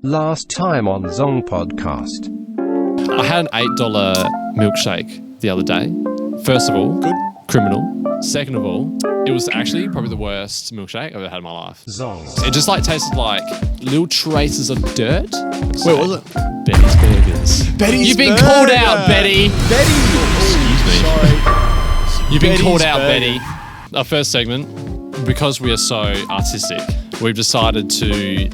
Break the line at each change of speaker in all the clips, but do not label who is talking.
Last time on Zoong podcast.
I had an $8 milkshake the other day. First of all,
Good.
Criminal. Second of all, it was actually probably the worst milkshake I've ever had in my life.
Zoong.
It just like tasted like little traces of dirt.
Where was it?
Betty's Burgers.
Betty's
You've been
Burger.
called out, Betty.
Betty.
Excuse me.
Sorry.
You've been
Betty's
called out,
Burger.
Betty. Our first segment, because we are so artistic, we've decided to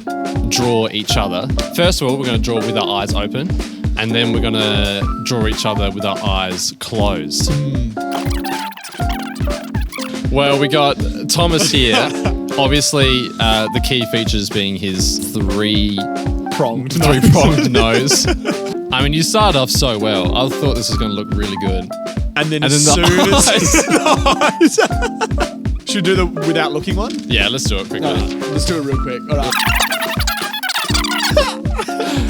draw each other. First of all, we're going to draw with our eyes open, and then we're going to draw each other with our eyes closed. Well, we got Thomas here. Obviously, the key features being his three-pronged nose. I mean, you started off so well. I thought this was going to look really good.
And then
And
as
then
soon
the
as the eyes. Should we do the without looking one?
Yeah, let's do it quickly.
Let's do it real quick. All right.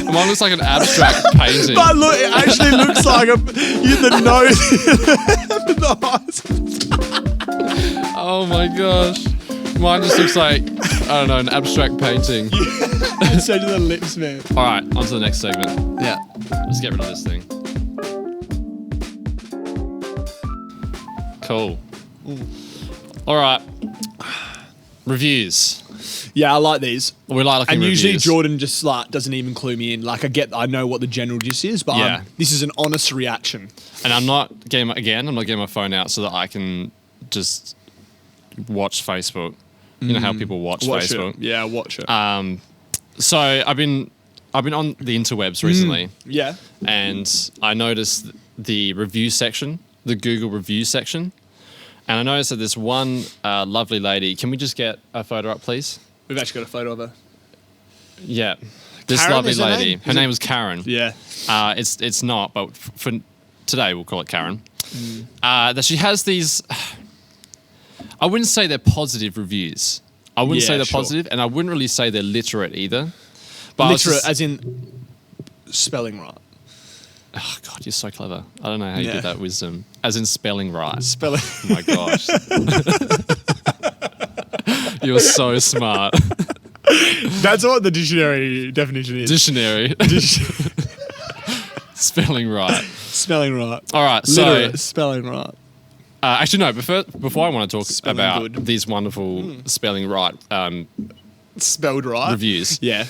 Mine looks like an abstract painting.
But look, it actually looks like the nose, the eyes.
Oh my gosh. Mine just looks like, I don't know, an abstract painting.
So do the lips, man.
All right, on to the next segment.
Yeah.
Let's get rid of this thing. Cool. All right. Reviews.
Yeah, I like these.
We like looking
And
reviews.
usually Jordan just like doesn't even clue me in. Like I know what the general gist is, but
Yeah.
this is an honest reaction.
And I'm not getting my phone out so that I can just watch Facebook. You know how people watch Facebook.
It. Yeah, watch it.
So I've been on the interwebs recently.
Yeah.
And I noticed the review section, the Google review section, and I noticed that this one lovely lady. Can we just get a photo up, please?
We've actually got a photo of her.
Yeah, this
Karen
lovely
is her
lady.
name?
Her name was Karyn.
Yeah.
It's not, but for today we'll call it Karyn. That she has these. I wouldn't say they're positive reviews. I wouldn't say they're positive, and I wouldn't really say they're literate either. But
Literate, as in spelling right.
Oh God, you're so clever. I don't know how you get that wisdom. As in spelling right.
Spelling.
Oh my gosh. You're so smart.
That's what the dictionary definition is.
Dictionary. Spelling right.
Spelling right.
All right, so
Literate, spelling right.
actually no. Before I want to talk
Spelling
about
good.
these wonderful spelling right
Spelled right.
reviews,
Yeah.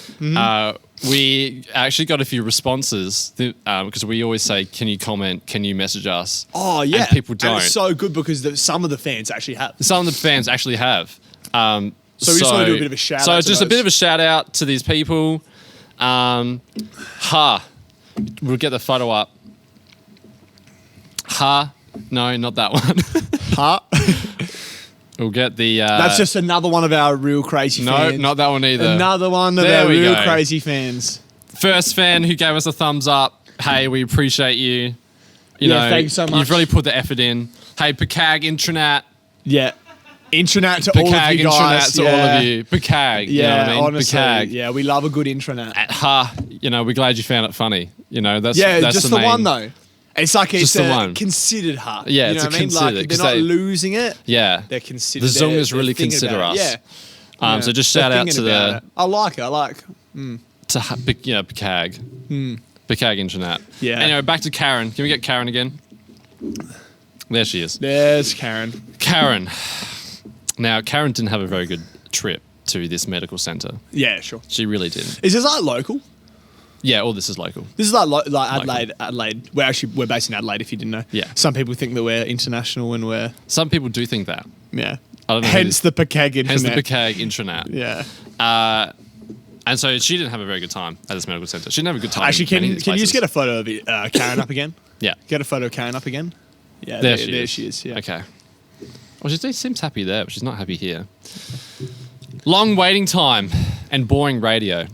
we actually got a few responses because we always say, "Can you comment? Can you message us?"
Oh, yeah.
And people don't.
And it's so good because some of the fans actually have.
Some of the fans actually have. So
we just want to do a bit of a shout
So
out to
just a
those.
bit of a shout out to these people. We'll get the photo up. No, not that one.
Huh?
We'll get the.
That's just another one of our real crazy
no,
fans.
not that one either.
Another one of
There
our
we
real
go.
crazy fans.
First fan who gave us a thumbs up. Hey, we appreciate you. You
Yeah,
know,
thanks so much.
You've really put the effort in. Hey, Pacag Intranet.
Yeah. Intranet to all of
Pacag
you guys.
Intranet to all of you. Pacag.
Yeah,
you know what I mean?
honestly.
Pacag.
Yeah, we love a good intranet.
We're glad you found it funny. You know, that's
Yeah, just the
main,
one though. It's like it's
Just the one.
considered hard.
Yeah,
you
it's
know
a
what I mean?
considered,
Like
'cause
they're not
they-
losing it.
Yeah.
They're considered.
The Zoongers
they're
really
thinking
consider
about
us.
it. Yeah.
So just
They're
shout out
thinking
to
about
the
it. I like it. I like.
Pacag. Pacag Internet.
Yeah.
Anyway, back to Karyn. Can we get Karyn again? There she is.
There's Karyn.
Karyn. Now, Karyn didn't have a very good trip to this medical centre.
Yeah, sure.
She really didn't.
Is this like local?
Yeah, all this is local.
This is like Adelaide. We're based in Adelaide. If you didn't know.
Yeah.
Some people think that we're international when we're
Some people do think that.
yeah.
I don't know.
Hence the Pacag intranet.
Hence the Pacag Intranet.
Yeah.
And so she didn't have a very good time at this medical centre. She didn't have a good time.
Actually,
in many of
can
these
you just get a
places.
photo of Karyn up again?
Yeah.
Get a photo of Karyn up again. Yeah.
There
There
she
she is. Yeah.
Okay. Well, she seems happy there, but she's not happy here. Long waiting time and boring radio.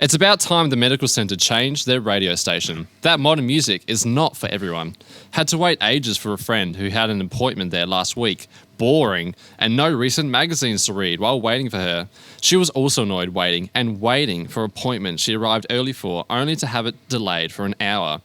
It's about time the medical centre changed their radio station. That modern music is not for everyone. Had to wait ages for a friend who had an appointment there last week. Boring, and no recent magazines to read while waiting for her. She was also annoyed waiting for an appointment she arrived early for, only to have it delayed for an hour.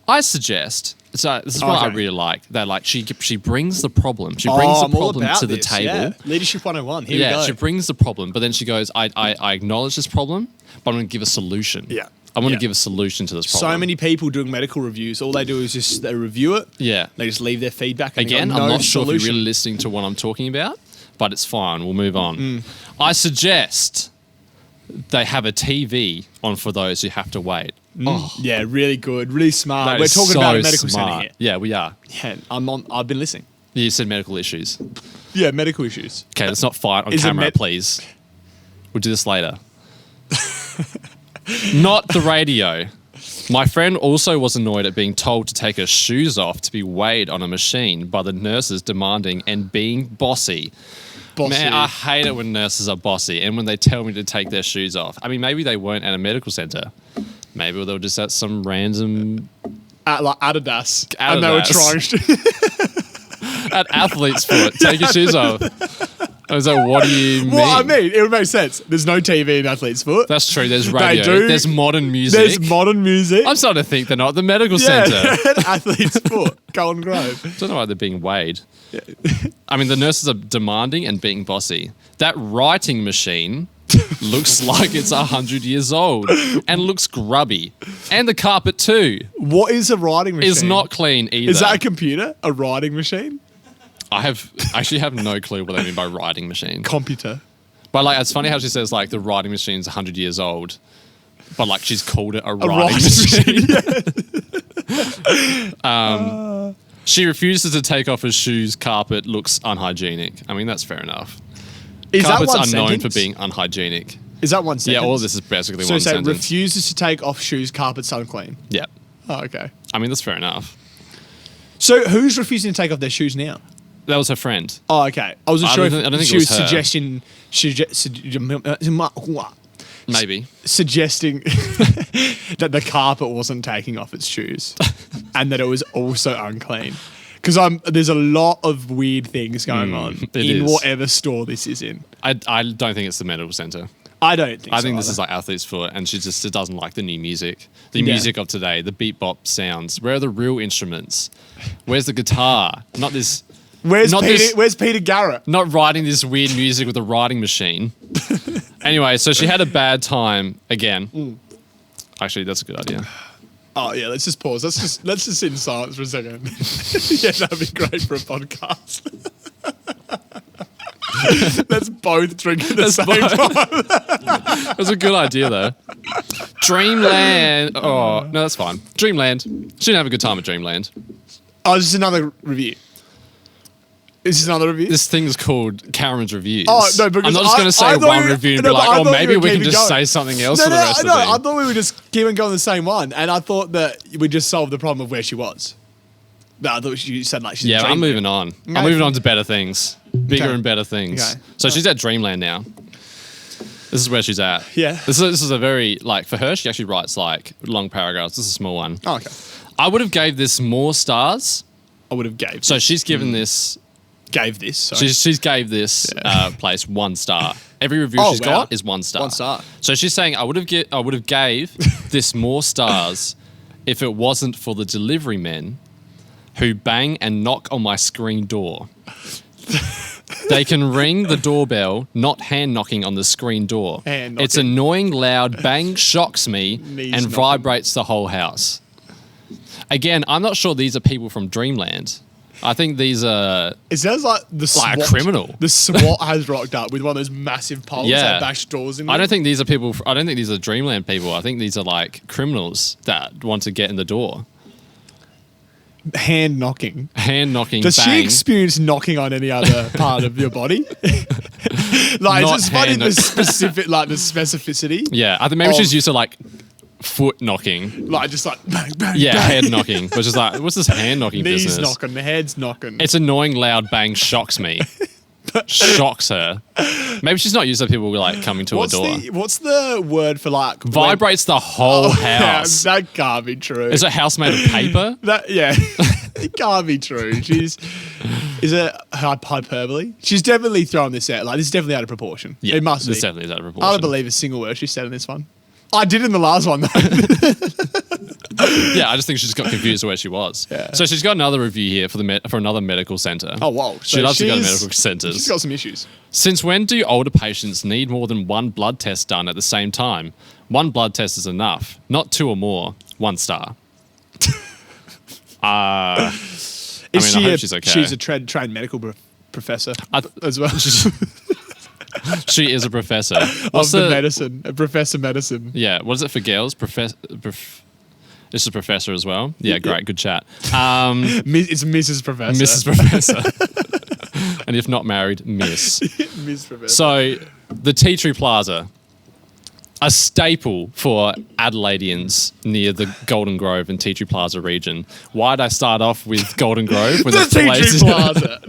I suggest. So this is what I
Okay.
really like. That like she brings the problem. She brings the
I'm all
problem
about
to the
this,
table.
yeah. Leadership 101. Here we go.
She brings the problem, but then she goes, I acknowledge this problem, but I'm going to give a solution.
Yeah.
I want to give a solution to this problem.
So many people doing medical reviews, all they do is just they review it.
Yeah.
They just leave their feedback. And
Again,
they got
I'm
no
not sure if
solution.
you're really listening to what I'm talking about, but it's fine. We'll move on. I suggest they have a TV on for those who have to wait. Oh,
Yeah, really good, really smart.
that
We're
is
talking
so
about a medical
smart.
centre here.
Yeah, we are.
Yeah, I've been listening.
You said medical issues.
Yeah, medical issues.
Okay, let's not fight on
Is it
camera, please. We'll do this later. Not the radio. My friend also was annoyed at being told to take her shoes off to be weighed on a machine by the nurses demanding and being bossy.
Bossy.
Man, I hate it when nurses are bossy and when they tell me to take their shoes off. I mean, maybe they weren't at a medical centre. Maybe they were just at some random...
At like Adidas. And they were trying to...
at athlete's foot. Take your shoes off. I was like, what do you mean?
Well, I mean, it would make sense. There's no TV in athlete's foot.
That's true. There's radio.
do.
There's modern music.
There's modern music.
I'm starting to think they're not at the medical
yeah,
centre.
athlete's foot. Golden Grove.
I don't know why they're being weighed. I mean, the nurses are demanding and being bossy. That writing machine looks like it's 100 years old and looks grubby. And the carpet too
What is a writing machine?
is not clean either.
Is that a computer? A writing machine?
I actually have no clue what they mean by writing machine.
Computer.
But like, it's funny how she says like the writing machine's 100 years old, but like she's called it a writing machine. She refuses to take off her shoes. Carpet looks unhygienic. I mean, that's fair enough.
Is
Carpets
that one
are known
sentence?
for being unhygienic.
Is that one sentence?
Yeah, all of this is basically
so
one
say
sentence.
refuses to take off shoes, carpets unclean.
Yeah.
Oh, okay.
I mean, that's fair enough.
So who's refusing to take off their shoes now?
That was her friend.
Oh, okay. I wasn't
I
sure
don't
if
think
she
it
was
was her.
suggesting
Maybe.
that the carpet wasn't taking off its shoes and that it was also unclean. Because there's a lot of weird things going on in
is.
whatever store this is in.
I don't think it's the medical centre.
I don't think
I
so
think this
either.
is like athlete's foot, and she just doesn't like the new music. The
Yeah.
music of today, the beat bop sounds. Where are the real instruments? Where's the guitar? Not this.
Where's
not
Peter?
this-
Where's Peter Garrett?
Not writing this weird music with a writing machine. Anyway, so she had a bad time again. Actually, that's a good idea.
Oh yeah, let's just pause. Let's just sit in silence for a second. Yeah, that'd be great for a podcast. Let's both drink at the same time.
That's a good idea, though. Dreamland. Oh, no, that's fine. Dreamland. She didn't have a good time at Dreamland.
Oh, this is another review. Is this another review?
This thing's called Karyn's Reviews.
Oh, no, because
I'm not just going to say
I thought
one
you-
review and
no,
be
but I
like, oh,
thought
maybe
you were
we can
keeping
just
going.
say something else for the rest of the
I
thing.
thought we were just keeping going the same one, and I thought that we just solved the problem of where she was. No, I thought you said like she's
Yeah,
a
I'm
dream-
moving on.
Okay.
I'm moving on to better things. Bigger
Okay.
and better things.
Okay.
So she's at Dreamland now. This is where she's at.
Yeah.
This is a very, like, for her, she actually writes, like, long paragraphs. This is a small one.
Oh, okay.
I would have gave this more stars.
I would have gave.
So she's given this...
Gave this. Sorry.
She's gave this place 1 star. Every review
Oh,
she's
wow.
got is 1 star.
1 star.
So she's saying I would have gave this more stars if it wasn't for the delivery men who bang and knock on my screen door. They can ring the doorbell, not hand knocking on the screen door.
Hand
It's
knocking.
annoying, loud, bang shocks me
Knees
and
knocking.
vibrates the whole house. Again, I'm not sure these are people from Dreamland. I think these are...
It sounds like the
Like
SWAT,
a criminal.
The SWAT has rocked up with one of those massive poles
Yeah.
that bash doors in.
I
them.
don't think these are people. I don't think these are Dreamland people. I think these are like criminals that want to get in the door.
Hand knocking.
Hand knocking.
Does
bang.
she experience knocking on any other part of your body? Like,
Not
it's just funny
hand
the
knock-
specific, like the specificity.
Yeah, I think maybe she's
of-
used to like foot knocking.
Like just like bang, bang,
Yeah,
bang.
head knocking. Which is like, what's this hand knocking
Knees
business?
knocking, the head's knocking.
It's annoying, loud bang shocks me. Shocks her. Maybe she's not used to people like coming to
what's
her door.
what's the word for like when-
Vibrates the whole
Oh,
house.
yeah, that can't be true.
Is a house made of paper?
That yeah, it can't be true. Is it hyperbole? She's definitely throwing this out. Like this is definitely out of proportion.
Yeah,
it must be.
this definitely is out of
I
proportion.
don't believe a single word she said in this one. I did in the last one though.
Yeah, I just think she just got confused where she was.
Yeah.
So she's got another review here for another medical centre.
Oh, wow.
She loves to go to medical centres.
She's got some issues.
Since when do older patients need more than one blood test done at the same time? One blood test is enough, not 2 or more. 1 star. I hope she's okay.
She's a trained medical professor as well.
She is a professor.
Of the medicine. A professor medicine.
Yeah. What is it for girls? This is a professor as well. Yeah, great. Good chat.
It's Mrs. Professor.
Mrs. Professor. And if not married, Miss.
Miss Professor.
So, the Tea Tree Plaza, a staple for Adelaideans near the Golden Grove and Tea Tree Plaza region. Why'd I start off with Golden Grove?
The Tea Tree Plaza.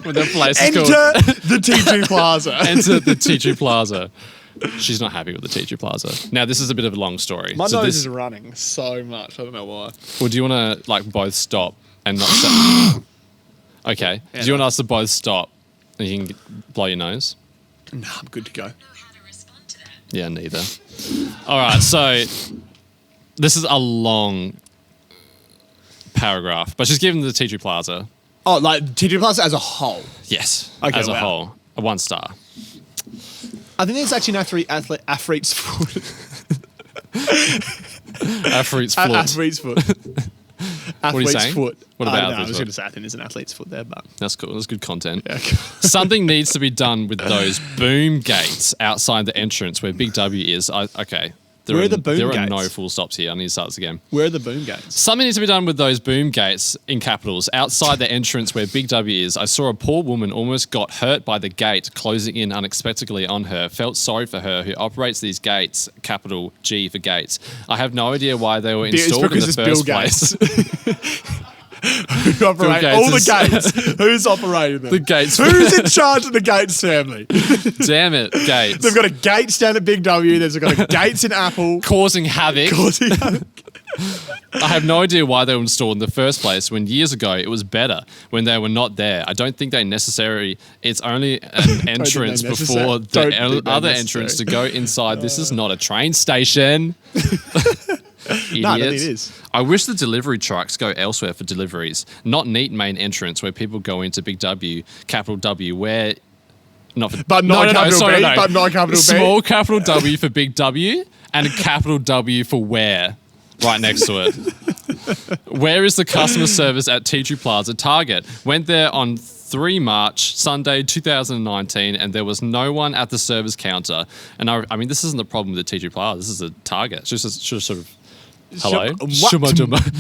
When the place is
Enter
called
the Tea Tree Plaza.
Enter the Tea Tree Plaza. She's not happy with the Tea Tree Plaza. Now, this is a bit of a long story.
My nose is running so much. I don't know why.
Well, do you want to both stop and not say? Okay.
Yeah,
do you want us to both stop and you can blow your nose?
No, I'm good to go.
Yeah, neither. All right, so this is a long paragraph, but she's given the Tea Tree Plaza.
Oh, like Tea Tree Plaza as a whole?
Yes,
Okay,
as a whole, a 1 star.
I think there's actually an athlete's foot.
Athlete's foot.
Athlete's foot.
What are you saying?
Foot.
What about
I was
athlete's
going
foot?
to say I think there's an athlete's foot there, but
That's cool. That's good content.
yeah.
Something needs to be done with those boom gates outside the entrance where Big W is. Okay.
Where are the boom
There are
gates?
no full stops here. I need to start this again.
Where are the boom gates?
Something needs to be done with those boom gates in capitals outside the entrance where Big W is. I saw a poor woman almost got hurt by the gate closing in unexpectedly on her. Felt sorry for her who operates these gates, capital G for gates. I have no idea why they were installed in the first place.
Who operate all the gates? Who's operating them?
The gates.
Who's in charge of the Gates family?
Damn it, gates.
They've got a Gates down at Big W. They've got a Gates in Apple.
Causing havoc.
Causing
I have no idea why they were installed in the first place when years ago it was better when they were not there. I don't think they necessarily, it's only an entrance before the other entrance to go inside. This is not a train station. Idiots.
No, I don't think it is.
I wish the delivery trucks go elsewhere for deliveries, not neat main entrance where people go into Big W, capital W, where...
But not capital B. But not capital B.
Small capital W for Big W and a capital W for where, right next to it. Where is the customer service at Tea Tree Plaza Target? Went there on 3 March, Sunday 2019, and there was no one at the service counter. And I mean, this isn't the problem with the Tea Tree Plaza. This is a Target. Should have sort of... Hello?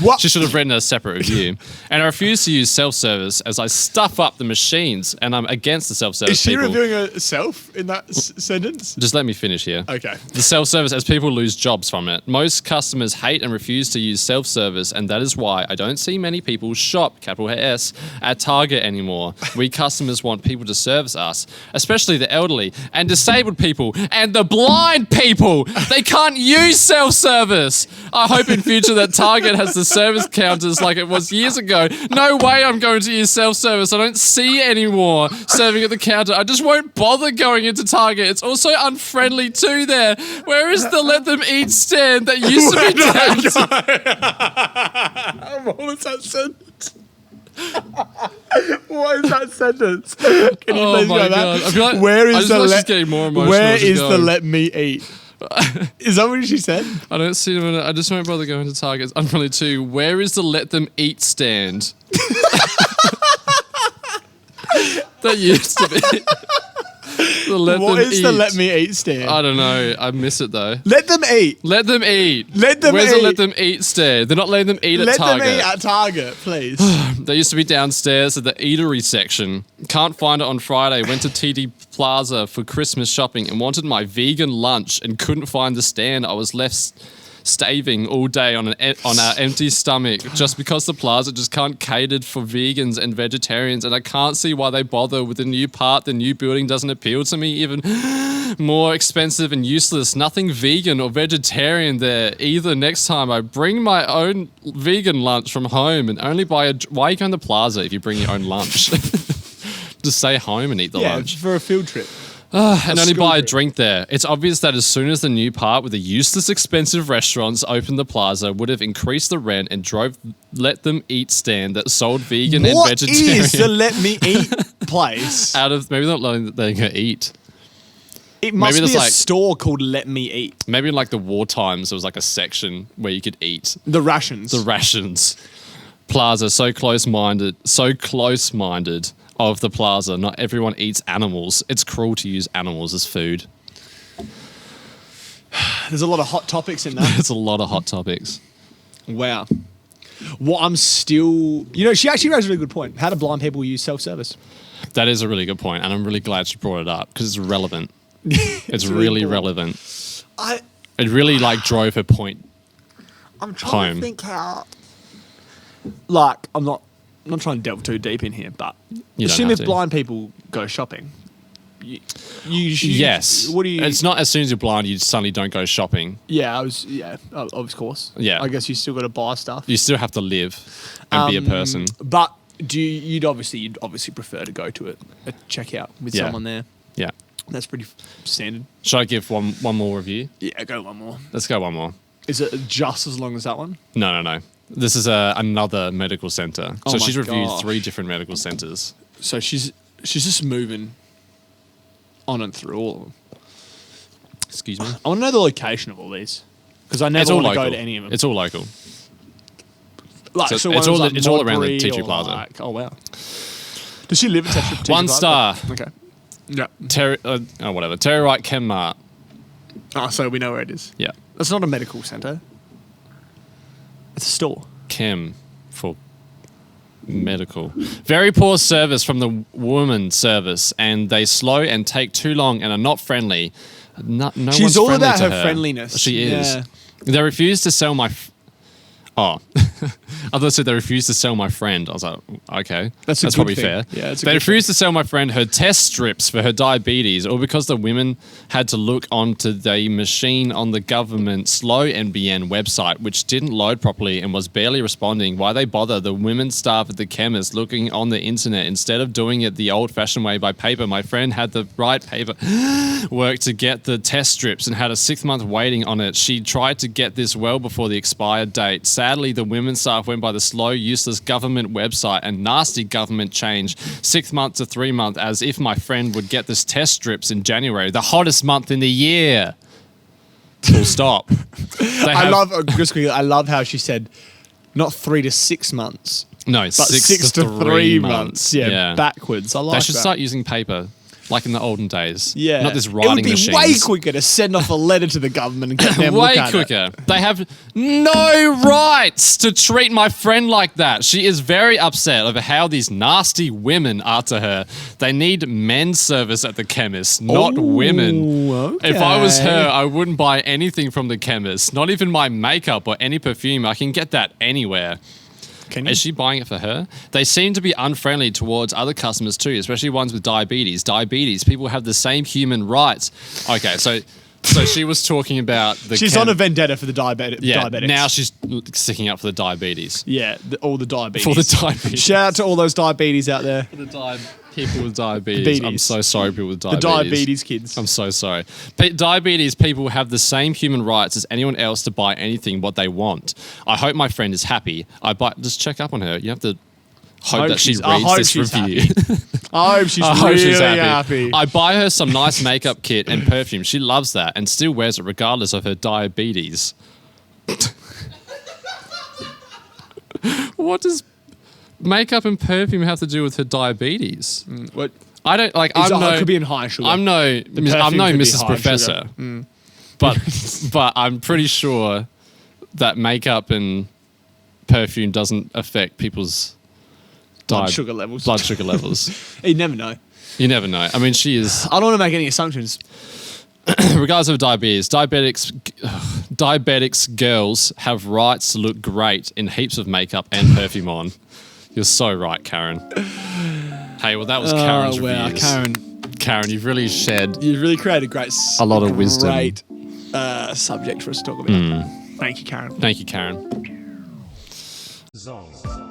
What?
She should have written a separate review. And I refuse to use self-service as I stuff up the machines and I'm against the self-service
Is she
people.
reviewing herself in that sentence?
Just let me finish here.
Okay.
The self-service as people lose jobs from it. Most customers hate and refuse to use self-service, and that is why I don't see many people shop, capital S, at Target anymore. We customers want people to service us, especially the elderly and disabled people and the blind people. They can't use self-service. I hope in future that Target has the service counters like it was years ago. No way I'm going to use self-service. I don't see anymore serving at the counter. I just won't bother going into Target. It's also unfriendly too there. Where is the let them eat stand that used to be down?
What was that sentence? What is that sentence? Can you please go
God. I feel like,
where is the
she's getting more emotional.
Where is the let me eat? Is that what she said?
I don't see them. I just won't bother going to Target. It's unfriendly too. Where is the let them eat stand? That used to be.
What is the let me eat stand?
I don't know. I miss it though.
Let them eat.
Let them eat.
Let them
Where's
eat.
the let them eat stand? They're not letting them eat at Target.
Let them eat at Target, please.
They used to be downstairs at the eatery section. Can't find it on Friday. Went to TD Plaza for Christmas shopping and wanted my vegan lunch and couldn't find the stand. I was left staving all day on an empty stomach just because the plaza just can't cater for vegans and vegetarians, and I can't see why they bother with the new part. The new building doesn't appeal to me. Even more expensive and useless. Nothing vegan or vegetarian there either. Next time I bring my own vegan lunch from home and only buy a... Why are you going to the plaza if you bring your own lunch? Just stay home and eat the lunch.
For a field trip.
And only buy a
trip.
drink there. It's obvious that as soon as the new part with the useless expensive restaurants opened the plaza would have increased the rent and drove let them eat stand that sold vegan and vegetarian.
What is the let me eat place?
Out of maybe not letting that they can eat.
It must
maybe
be a
there's
store called Let Me Eat.
Maybe in like the war times there was like a section where you could eat
The rations.
the rations. Plaza so close-minded of the plaza. Not everyone eats animals. It's cruel to use animals as food.
There's a lot of hot topics in that.
It's a lot of hot topics.
Wow. Well, I'm still... You know, she actually raised a really good point. How do blind people use self-service?
That is a really good point, and I'm really glad she brought it up because it's relevant. It's really relevant. It really like drove her point.
I'm trying to think how... Like, I'm not trying to delve too deep in here, but assume if blind people go shopping,
yes.
What do you?
It's not as soon as you're blind, you suddenly don't go shopping.
Yeah, of course.
Yeah.
I guess you still got to buy stuff.
You still have to live and be a person.
But you'd obviously prefer to go to a checkout with someone there.
Yeah.
That's pretty standard.
Should I give one more review?
Yeah, go one more.
Let's go one more.
Is it just as long as that one?
No. This is another medical center. So she's reviewed
gosh.
3 different medical centers.
So she's just moving on and through all of them.
Excuse me.
I want to know the location of all these because I never want to go to any of them.
It's all local.
Like,
So
one
it's
was
all-
like
it's all around the
Modbury
Tea Tree
or
Plaza.
like- oh wow. Does she live at Tea Tree
1
Plaza?
star.
Okay. Yeah.
Terry Wright Chenmart.
Oh, so we know where it is.
Yeah.
That's not a medical centre. It's a store.
Chem for medical. Very poor service from the woman service, and they slow and take too long and are not friendly. No
She's
one's
all
friendly
about
to
her friendliness.
She is.
Yeah.
They refuse to sell my... I thought they said they refused to sell my friend. I was like, okay,
That's a good
probably
thing.
fair.
Yeah, it's a
they
good
refused to sell my friend her test strips for her diabetes, or because the women had to look onto the machine on the government slow NBN website, which didn't load properly and was barely responding. Why they bother the women staff at the chemist looking on the internet instead of doing it the old-fashioned way by paper? My friend had the right paper work to get the test strips and had a 6-month waiting on it. She tried to get this well before the expired date. Sadly, the women's staff went by the slow, useless government website and nasty government change 6 months to 3 months, as if my friend would get this test strips in January, the hottest month in the year. Full stop.
I love how she said not 3 to 6 months,
No,
but
6
to 3 months. Yeah, backwards. I like
They should
that.
start using paper, like in the olden days.
Yeah,
Not this
it
writing
would be
machines.
way quicker to send off a letter to the government and get them
Way
look at
quicker.
it.
They have no rights to treat my friend like that. She is very upset over how these nasty women are to her. They need men's service at the chemist, not women.
Okay.
If I was her, I wouldn't buy anything from the chemist, not even my makeup or any perfume. I can get that anywhere.
Can you?
Is she buying it for her? They seem to be unfriendly towards other customers too, especially ones with diabetes. People have the same human rights. Okay, so she was talking about the...
She's on a vendetta for the diabetics.
Now she's sticking up for the diabetes.
Yeah, all the diabetes.
For the diabetes.
Shout out to all those diabetes out there.
For the people with diabetes. I'm so sorry, people with diabetes.
The diabetes kids.
I'm so sorry. Diabetes people have the same human rights as anyone else to buy anything what they want. I hope my friend is happy. Just check up on her. You have to hope that she reads this review.
I hope she's really happy.
I buy her some nice makeup kit and perfume. She loves that and still wears it regardless of her diabetes. What does makeup and perfume have to do with her diabetes?
What?
I don't like.
It could be in high sugar.
I'm no
perfume could be
Mrs.
high
Professor, but I'm pretty sure that makeup and perfume doesn't affect people's
blood sugar levels.
Blood sugar levels.
You never know.
You never know. I mean, she is.
I don't want to make any assumptions.
Regardless of diabetics girls have rights to look great in heaps of makeup and perfume on. You're so right, Karyn. Hey, well, that was Karyn's reviews. Karyn, you've really
created
a lot of wisdom.
Great subject for us to talk about. Thank you, Karyn.
Thank you, Karyn.
Zoong.